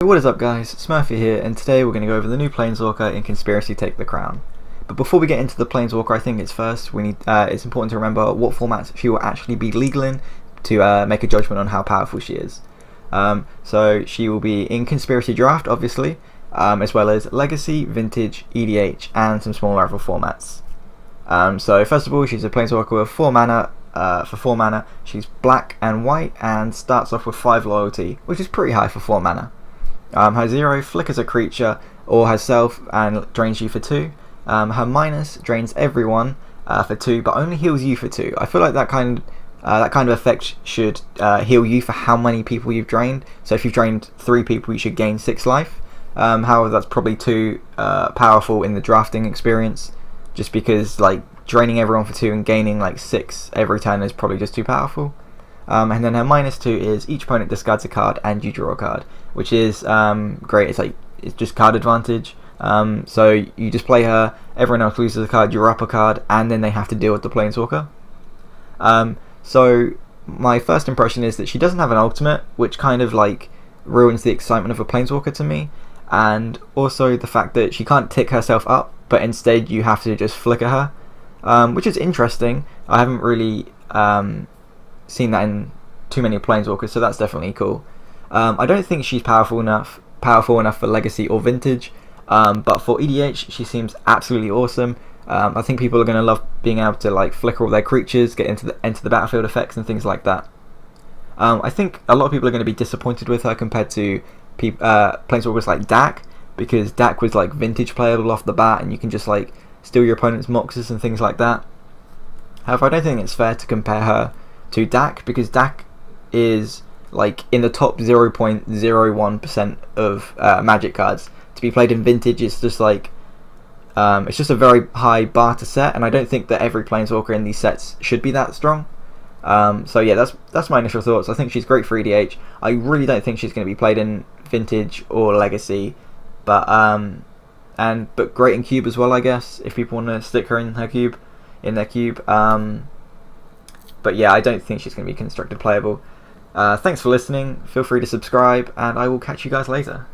What is up guys, Smurfy here, and today we're going to go over the new Planeswalker in Conspiracy Take the Crown. But before we get into the Planeswalker, I think it's important to remember what formats she will actually be legal in to make a judgment on how powerful she is. So she will be in Conspiracy Draft, obviously, as well as Legacy, Vintage, EDH, and some smaller other formats. So first of all, she's a Planeswalker with 4 mana. For 4 mana, she's black and white and starts off with 5 loyalty, which is pretty high for 4 mana. Her 0 flickers a creature or herself and drains you for 2. Her minus drains everyone for 2, but only heals you for 2. I feel like that kind of effect should heal you for how many people you've drained. So if you've drained 3 people, you should gain 6 life. However, that's probably too powerful in the drafting experience, just because like draining everyone for 2 and gaining like 6 every turn is probably just too powerful. And then her minus 2 is each opponent discards a card and you draw a card, which is great. It's just card advantage. So you just play her, everyone else loses a card, you're up a card, and then they have to deal with the Planeswalker. So my first impression is that she doesn't have an ultimate, which kind of like ruins the excitement of a Planeswalker to me, and also the fact that she can't tick herself up, but instead you have to just flicker her, which is interesting. I haven't really seen that in too many Planeswalkers, so that's definitely cool. I don't think she's powerful enough for Legacy or Vintage, but for EDH she seems absolutely awesome. I think people are going to love being able to like flicker all their creatures, get into the battlefield effects and things like that. I think a lot of people are going to be disappointed with her compared to Planeswalkers like Dak, because Dak was like Vintage playable off the bat and you can just like steal your opponent's moxes and things like that. However, I don't think it's fair to compare her to Dak, because Dak is like in the top 0.01% of Magic cards. To be played in Vintage is just like it's just a very high bar to set, and I don't think that every Planeswalker in these sets should be that strong. So yeah, that's my initial thoughts. I think she's great for EDH. I really don't think she's going to be played in Vintage or Legacy, but great in Cube as well, I guess, if people want to stick her in their cube. But yeah, I don't think she's going to be constructed playable. Thanks for listening. Feel free to subscribe, and I will catch you guys later.